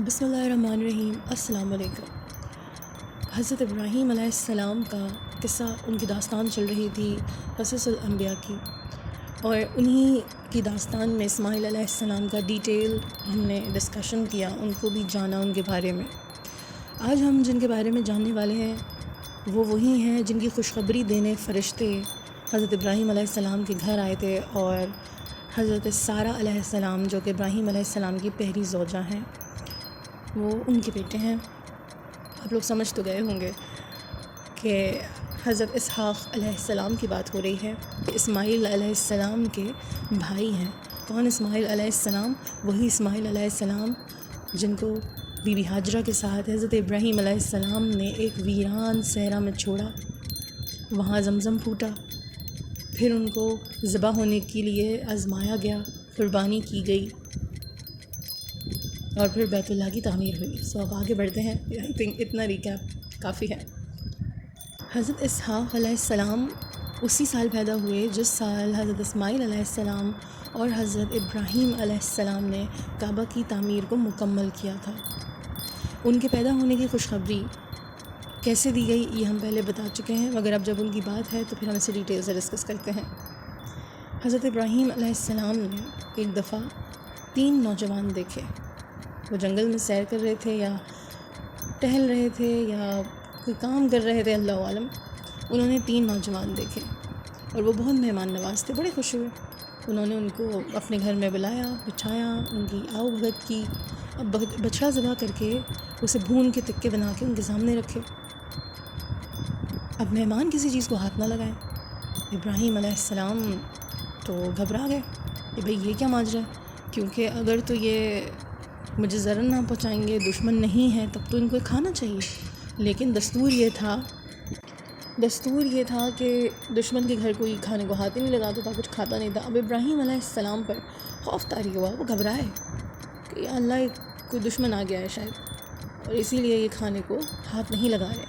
بسم اللہ الرحمن الرحیم۔ السلام علیکم۔ حضرت ابراہیم علیہ السلام کا قصہ، ان کی داستان چل رہی تھی قصص الانبیاء کی، اور انہی کی داستان میں اسماعیل علیہ السلام کا ڈیٹیل ہم نے ڈسکشن کیا، ان کو بھی جانا ان کے بارے میں۔ آج ہم جن کے بارے میں جاننے والے ہیں وہ وہی ہیں جن کی خوشخبری دینے فرشتے حضرت ابراہیم علیہ السلام کے گھر آئے تھے، اور حضرت سارہ علیہ السلام جو کہ ابراہیم علیہ السلام کی پہلی زوجہ ہیں، وہ ان کے بیٹے ہیں۔ آپ لوگ سمجھ تو گئے ہوں گے کہ حضرت اسحاق علیہ السلام کی بات ہو رہی ہے، کہ اسماعیل علیہ السلام کے بھائی ہیں۔ کون اسماعیل علیہ السلام؟ وہی اسماعیل علیہ السلام جن کو بی بی ہاجرہ کے ساتھ حضرت ابراہیم علیہ السلام نے ایک ویران صحرا میں چھوڑا، وہاں زمزم پھوٹا، پھر ان کو ذبح ہونے کے لیے آزمایا گیا، قربانی کی گئی، اور پھر بیت اللہ کی تعمیر ہوئی۔ اب آگے بڑھتے ہیں، آئی تھنک اتنا ریکیپ کافی ہے۔ حضرت اسحاق علیہ السلام اسی سال پیدا ہوئے جس سال حضرت اسماعیل علیہ السلام اور حضرت ابراہیم علیہ السلام نے کعبہ کی تعمیر کو مکمل کیا تھا۔ ان کے پیدا ہونے کی خوشخبری کیسے دی گئی یہ ہم پہلے بتا چکے ہیں، مگر اب جب ان کی بات ہے تو پھر ہم اسے ڈیٹیل سے ڈسکس کرتے ہیں۔ حضرت ابراہیم علیہ السلام نے ایک دفعہ 3 نوجوان دیکھے۔ وہ جنگل میں سیر کر رہے تھے یا ٹہل رہے تھے یا کوئی کام کر رہے تھے، اللہ عالم۔ انہوں نے 3 نوجوان دیکھے اور وہ بہت مہمان نواز تھے، بڑے خوش ہوئے۔ انہوں نے ان کو اپنے گھر میں بلایا، بٹھایا، ان کی آؤ بھگت کی، اب بچڑا ذبح کر کے اسے بھون کے تکے بنا کے ان کے سامنے رکھے۔ اب مہمان کسی چیز کو ہاتھ نہ لگائیں۔ ابراہیم علیہ السلام تو گھبرا گئے کہ بھئی یہ کیا ماجرا ہے، کیونکہ اگر تو یہ مجھے ضرر نہ پہنچائیں گے، دشمن نہیں ہیں، تب تو ان کو کھانا چاہیے۔ لیکن دستور یہ تھا کہ دشمن کے گھر کوئی کھانے کو ہاتھ ہی نہیں لگاتا تھا، کچھ کھاتا نہیں تھا۔ اب ابراہیم علیہ السلام پر خوف طاری ہوا، وہ گھبرائے کہ یا اللہ کوئی دشمن آ گیا ہے شاید، اور اسی لیے یہ کھانے کو ہاتھ نہیں لگا رہے۔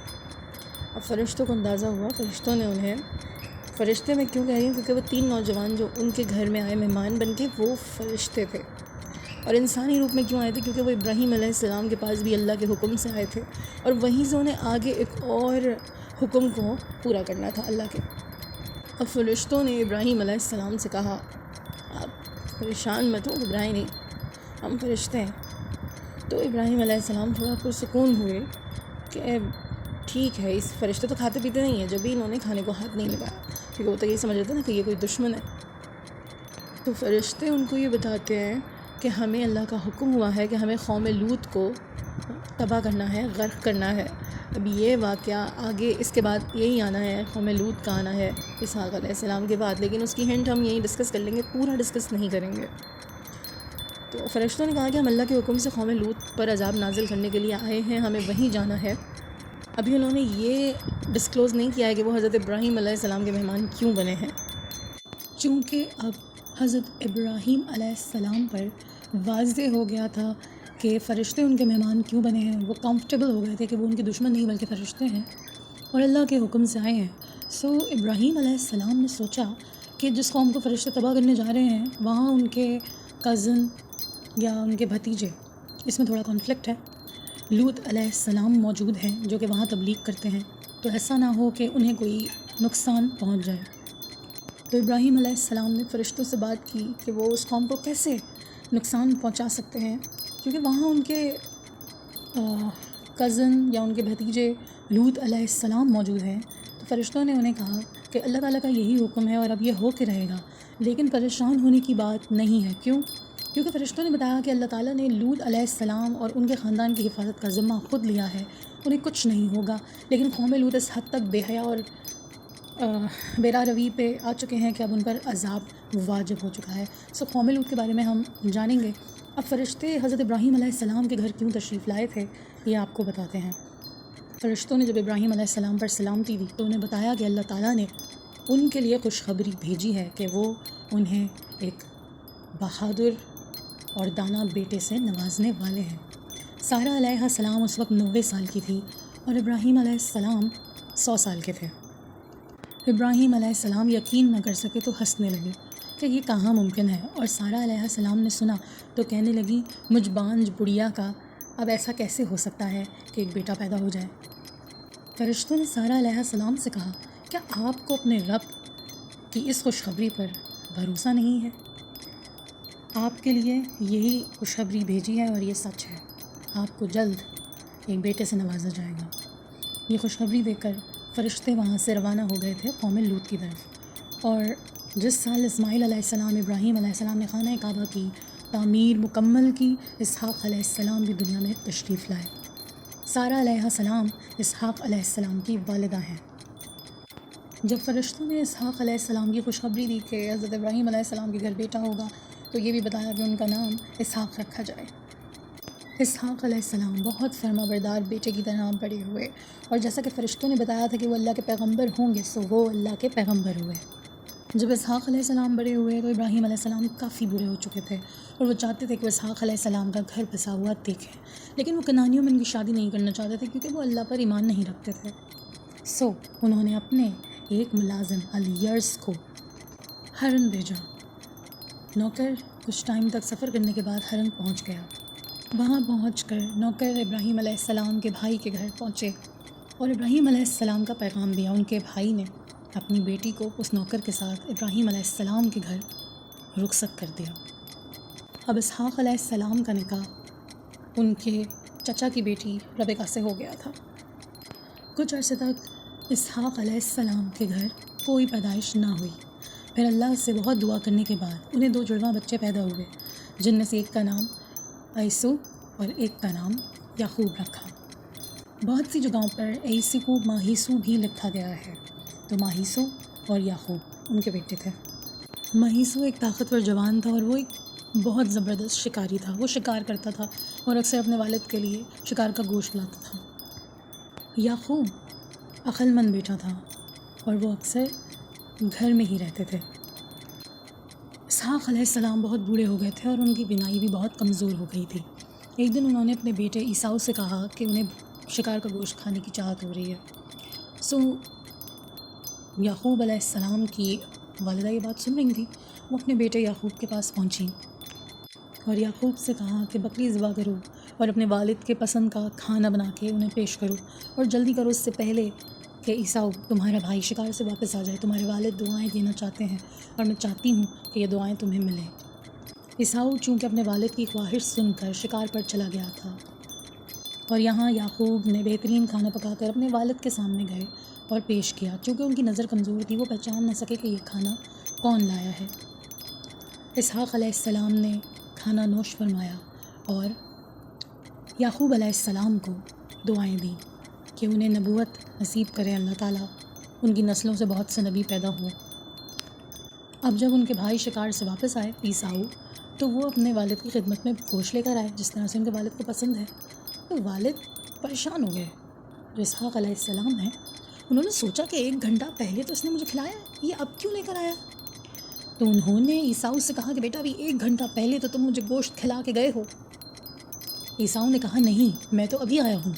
اب فرشتوں کو اندازہ ہوا، فرشتوں نے فرشتے میں کیوں کہہ رہی ہوں، کیونکہ وہ 3 نوجوان جو ان کے گھر میں آئے مہمان بن کے، وہ فرشتے تھے۔ اور انسانی روپ میں کیوں آئے تھے؟ کیونکہ وہ ابراہیم علیہ السلام کے پاس بھی اللہ کے حکم سے آئے تھے، اور وہیں سے انہیں آگے ایک اور حکم کو پورا کرنا تھا اللہ کے۔ اب فرشتوں نے ابراہیم علیہ السلام سے کہا، آپ پریشان مت ہو، گھبرائیں نہیں، ہم فرشتے ہیں۔ تو ابراہیم علیہ السلام تھوڑا پرسکون ہوئے کہ ٹھیک ہے، اس فرشتے تو کھاتے پیتے نہیں ہیں، جب بھی انہوں نے کھانے کو ہاتھ نہیں لگایا، کیونکہ وہ تو یہی سمجھ رہتے نا کہ یہ کوئی دشمن ہے۔ تو فرشتے ان کو یہ بتاتے ہیں کہ ہمیں اللہ کا حکم ہوا ہے کہ ہمیں قوم لوط کو تباہ کرنا ہے، غرق کرنا ہے۔ اب یہ واقعہ آگے اس کے بعد یہی آنا ہے، قوم لوط کا آنا ہے اسحاق علیہ السلام کے بعد، لیکن اس کی ہنٹ ہم یہیں ڈسکس کر لیں گے، پورا ڈسکس نہیں کریں گے۔ تو فرشتوں نے کہا کہ ہم اللہ کے حکم سے قوم لوط پر عذاب نازل کرنے کے لیے آئے ہیں، ہمیں وہیں جانا ہے۔ ابھی انہوں نے یہ ڈسکلوز نہیں کیا ہے کہ وہ حضرت ابراہیم علیہ السلام کے مہمان کیوں بنے ہیں، چونکہ اب حضرت ابراہیم علیہ السلام پر واضح ہو گیا تھا کہ فرشتے ان کے مہمان کیوں بنے ہیں۔ وہ کمفرٹیبل ہو گئے تھے کہ وہ ان کے دشمن نہیں بلکہ فرشتے ہیں اور اللہ کے حکم سے آئے ہیں۔ ابراہیم علیہ السلام نے سوچا کہ جس قوم کو فرشتے تباہ کرنے جا رہے ہیں، وہاں ان کے کزن یا ان کے بھتیجے، اس میں تھوڑا کانفلکٹ ہے، لوط علیہ السلام موجود ہیں جو کہ وہاں تبلیغ کرتے ہیں، تو ایسا نہ ہو کہ انہیں کوئی نقصان پہنچ جائے۔ تو ابراہیم علیہ السلام نے فرشتوں سے بات کی کہ وہ اس قوم کو کیسے نقصان پہنچا سکتے ہیں، کیونکہ وہاں ان کے کزن یا ان کے بھتیجے لوط علیہ السلام موجود ہیں۔ تو فرشتوں نے انہیں کہا کہ اللہ تعالیٰ کا یہی حکم ہے اور اب یہ ہو کے رہے گا، لیکن پریشان ہونے کی بات نہیں ہے۔ کیوں؟ کیونکہ فرشتوں نے بتایا کہ اللہ تعالیٰ نے لوط علیہ السلام اور ان کے خاندان کی حفاظت کا ذمہ خود لیا ہے، انہیں کچھ نہیں ہوگا۔ لیکن قوم لوط اس حد تک بے حیا اور بیرا روی پہ آ چکے ہیں کہ اب ان پر عذاب واجب ہو چکا ہے۔ قوم لوط کے بارے میں ہم جانیں گے۔ اب فرشتے حضرت ابراہیم علیہ السلام کے گھر کیوں تشریف لائے تھے یہ آپ کو بتاتے ہیں۔ فرشتوں نے جب ابراہیم علیہ السلام پر سلامتی دی تو انہیں بتایا کہ اللہ تعالیٰ نے ان کے لیے خوشخبری بھیجی ہے کہ وہ انہیں ایک بہادر اور دانا بیٹے سے نوازنے والے ہیں۔ سارہ علیہ السلام اس وقت 90 سال کی تھی اور ابراہیم علیہ السلام 100 سال کے تھے۔ ابراہیم علیہ السلام یقین نہ کر سکے تو ہنسنے لگے کہ یہ کہاں ممکن ہے، اور سارہ علیہ السلام نے سنا تو کہنے لگی، مجھ بانجھ بڑھیا کا اب ایسا کیسے ہو سکتا ہے کہ ایک بیٹا پیدا ہو جائے؟ فرشتوں نے سارہ علیہ السلام سے کہا، کیا آپ کو اپنے رب کی اس خوشخبری پر بھروسہ نہیں ہے؟ آپ کے لیے یہی خوشخبری بھیجی ہے اور یہ سچ ہے، آپ کو جلد ایک بیٹے سے نوازا جائے گا۔ یہ خوشخبری دے کر فرشتے وہاں سے روانہ ہو گئے تھے قوم لوط کی طرف۔ اور جس سال اسماعیل علیہ السلام، ابراہیم علیہ السلام نے خانہ کعبہ کی تعمیر مکمل کی، اسحاق علیہ السلام بھی دنیا میں تشریف لائے۔ سارہ علیہ السلام اسحاق علیہ السلام کی والدہ ہیں۔ جب فرشتوں نے اسحاق علیہ السلام کی خوشخبری دی کہ حضرت ابراہیم علیہ السلام کے گھر بیٹا ہوگا، تو یہ بھی بتایا کہ ان کا نام اسحاق رکھا جائے۔ اسحاق علیہ السلام بہت فرما بردار بیٹے کی طرح بڑے ہوئے، اور جیسا کہ فرشتوں نے بتایا تھا کہ وہ اللہ کے پیغمبر ہوں گے، سو وہ اللہ کے پیغمبر ہوئے۔ جب اسحاق علیہ السلام بڑے ہوئے تو ابراہیم علیہ السلام کافی برے ہو چکے تھے، اور وہ چاہتے تھے کہ وہ اسحاق علیہ السلام کا گھر بسا ہوا دیکھیں، لیکن وہ کنانیوں میں ان کی شادی نہیں کرنا چاہتے تھے کیونکہ وہ اللہ پر ایمان نہیں رکھتے تھے۔ سو انہوں نے اپنے ایک ملازم الیرز کو ہرن بھیجا۔ نوکر کچھ ٹائم تک سفر کرنے کے بعد ہرن پہنچ گیا۔ وہاں پہنچ کر نوکر ابراہیم علیہ السلام کے بھائی کے گھر پہنچے اور ابراہیم علیہ السلام کا پیغام دیا۔ ان کے بھائی نے اپنی بیٹی کو اس نوکر کے ساتھ ابراہیم علیہ السلام کے گھر رخصت کر دیا۔ اب اسحاق علیہ السلام کا نکاح ان کے چچا کی بیٹی ربیکہ سے ہو گیا تھا۔ کچھ عرصے تک اسحاق علیہ السلام کے گھر کوئی پیدائش نہ ہوئی۔ پھر اللہ سے بہت دعا کرنے کے بعد انہیں 2 جڑواں بچے پیدا ہوئے، جن میں سے ایک کا نام عیسو اور ایک کا نام یعقوب رکھا۔ بہت سی جگہوں پر عیسی کو ماہیسو بھی لکھا گیا ہے، تو ماہیسو اور یعقوب ان کے بیٹے تھے۔ ماہیسو ایک طاقتور جوان تھا اور وہ ایک بہت زبردست شکاری تھا۔ وہ شکار کرتا تھا اور اکثر اپنے والد کے لیے شکار کا گوشت لاتا تھا۔ یعقوب عقل مند بیٹا تھا اور وہ اکثر گھر میں ہی رہتے تھے۔ اسحاق علیہ السلام بہت بوڑھے ہو گئے تھے اور ان کی بینائی بھی بہت کمزور ہو گئی تھی۔ ایک دن انہوں نے اپنے بیٹے عیساؤ سے کہا کہ انہیں شکار کا گوشت کھانے کی چاہت ہو رہی ہے۔ سو یعقوب علیہ السلام کی والدہ یہ بات سن رہی تھی، وہ اپنے بیٹے یعقوب کے پاس پہنچی اور یعقوب سے کہا کہ بکری ذبح کرو اور اپنے والد کے پسند کا کھانا بنا کے انہیں پیش کرو، اور جلدی کرو اس سے پہلے کہ عیساؤ تمہارا بھائی شکار سے واپس آ جائے۔ تمہارے والد دعائیں دینا چاہتے ہیں اور میں چاہتی ہوں کہ یہ دعائیں تمہیں ملیں۔ عیساؤ چونکہ اپنے والد کی خواہش سن کر شکار پر چلا گیا تھا، اور یہاں یعقوب نے بہترین کھانا پکا کر اپنے والد کے سامنے گئے اور پیش کیا۔ چونکہ ان کی نظر کمزور تھی، وہ پہچان نہ سکے کہ یہ کھانا کون لایا ہے۔ اسحاق علیہ السلام نے کھانا نوش فرمایا اور یعقوب علیہ السلام کو دعائیں دیں کہ انہیں نبوت نصیب کرے اللہ تعالیٰ، ان کی نسلوں سے بہت سے نبی پیدا ہوں۔ اب جب ان کے بھائی شکار سے واپس آئے عیساؤ، تو وہ اپنے والد کی خدمت میں گوشت لے کر آئے جس طرح سے ان کے والد کو پسند ہے۔ تو والد پریشان ہو گئے، جو اسحاق علیہ السلام ہیں۔ انہوں نے سوچا کہ 1 گھنٹہ پہلے تو اس نے مجھے کھلایا، یہ اب کیوں لے کر آیا؟ تو انہوں نے عیساؤ سے کہا کہ بیٹا ابھی 1 گھنٹہ پہلے تو تم مجھے گوشت کھلا کے گئے ہو۔ عیساؤ نے کہا نہیں، میں تو ابھی آیا ہوں۔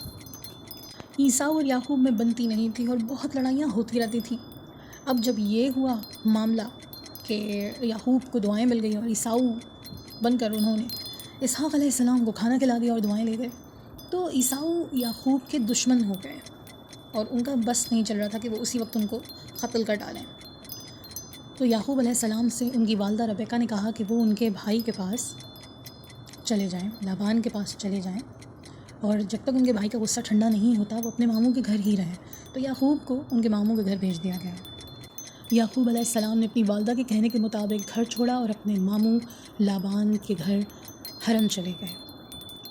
عیساؤ اور یعقوب میں بنتی نہیں تھی اور بہت لڑائیاں ہوتی رہتی تھیں۔ اب جب یہ ہوا معاملہ کہ یعقوب کو دعائیں مل گئی اور عیساؤ بن کر انہوں نے اسحاق علیہ السلام کو کھانا کھلا دیا اور دعائیں لے گئے، تو عیساؤ یعقوب کے دشمن ہو گئے اور ان کا بس نہیں چل رہا تھا کہ وہ اسی وقت ان کو قتل کر ڈالیں۔ تو یعقوب علیہ السلام سے ان کی والدہ ربیکہ نے کہا کہ وہ ان کے بھائی کے پاس چلے جائیں، لابان کے پاس چلے جائیں، اور جب تک ان کے بھائی کا غصہ ٹھنڈا نہیں ہوتا وہ اپنے ماموں کے گھر ہی رہیں۔ تو یعقوب کو ان کے ماموں کے گھر بھیج دیا گیا۔ یعقوب علیہ السلام نے اپنی والدہ کے کہنے کے مطابق گھر چھوڑا اور اپنے ماموں لابان کے گھر ہرن چلے گئے۔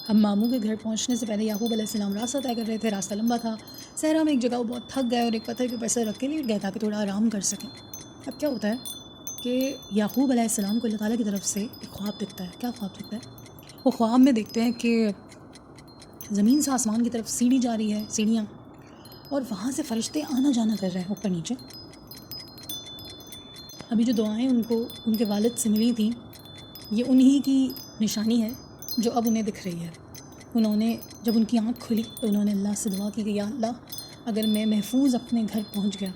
اب ماموں کے گھر پہنچنے سے پہلے یعقوب علیہ السلام راستہ طے کر رہے تھے۔ راستہ لمبا تھا، صحرا میں ایک جگہ وہ بہت تھک گئے اور ایک پتھر کے اوپر سر رکھ کے لیٹ گئے تاکہ تھوڑا آرام کر سکیں۔ اب کیا ہوتا ہے کہ یعقوب علیہ السلام کو اللہ تعالیٰ کی طرف سے ایک خواب دکھتا ہے۔ کیا خواب دکھتا ہے؟ وہ خواب میں دیکھتے ہیں کہ زمین سے آسمان کی طرف سیڑھی جا رہی ہے، سیڑھیاں، اور وہاں سے فرشتے آنا جانا کر رہے ہیں اوپر نیچے۔ ابھی جو دعائیں ان کو ان کے والد سے ملی تھیں، یہ انہی کی نشانی ہے جو اب انہیں دکھ رہی ہے۔ انہوں نے جب ان کی آنکھ کھلی تو انہوں نے اللہ سے دعا کی کہ یا اللہ، اگر میں محفوظ اپنے گھر پہنچ گیا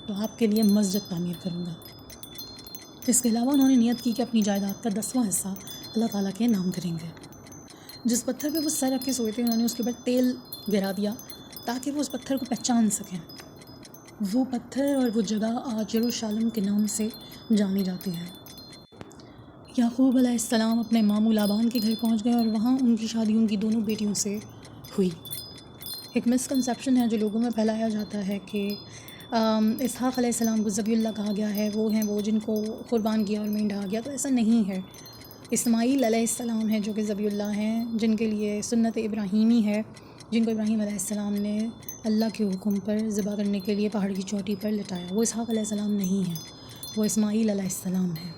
تو آپ کے لیے مسجد تعمیر کروں گا۔ اس کے علاوہ انہوں نے نیت کی کہ اپنی جائیداد کا 10واں حصہ اللہ تعالیٰ کے نام کریں گے۔ جس پتھر پہ وہ سر رکھ کے سوئے تھے انہوں نے اس کے اوپر تیل گرا دیا تاکہ وہ اس پتھر کو پہچان سکیں. وہ پتھر اور وہ جگہ آج یروشالم کے نام سے جانی جاتی ہے. یعقوب علیہ السلام اپنے ماموں لابان کے گھر پہنچ گئے اور وہاں ان کی شادی ان کی دونوں بیٹیوں سے ہوئی. ایک مسکنسیپشن ہے جو لوگوں میں پھیلایا جاتا ہے کہ اسحاق علیہ السلام کو ذبیح اللہ کہا گیا ہے، وہ ہیں وہ جن کو قربان کیا اور مینڈھا گیا. تو ایسا نہیں ہے. اسماعیل علیہ السلام ہے جو کہ ذبیح اللہ ہیں، جن کے لیے سنت ابراہیمی ہے، جن کو ابراہیم علیہ السلام نے اللہ کے حکم پر ذبح کرنے کے لیے پہاڑ کی چوٹی پر لٹایا. وہ اسحاق علیہ السلام نہیں ہے، وہ اسماعیل علیہ السلام ہے.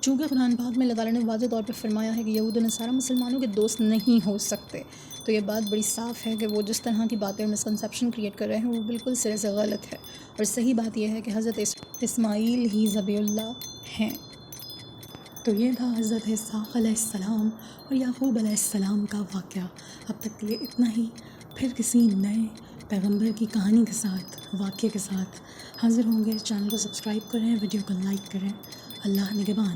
چونکہ قرآن پاک میں اللہ تعالیٰ نے واضح طور پہ فرمایا ہے کہ یہود و نصارہ مسلمانوں کے دوست نہیں ہو سکتے، تو یہ بات بڑی صاف ہے کہ وہ جس طرح کی باتیں اور مسکنسیپشن کریٹ کر رہے ہیں وہ بالکل سرے سے غلط ہے. اور صحیح بات یہ ہے کہ حضرت اسماعیل ہی ذبیح اللہ ہیں. تو یہ تھا حضرت اسحاق علیہ السلام اور یعقوب علیہ السلام کا واقعہ. اب تک کے لیے اتنا ہی. پھر کسی نئے پیغمبر کی کہانی کے ساتھ، واقعے کے ساتھ حاضر ہوں گے. چینل کو سبسکرائب کریں، ویڈیو کو لائک کریں. اللہ نگہبان.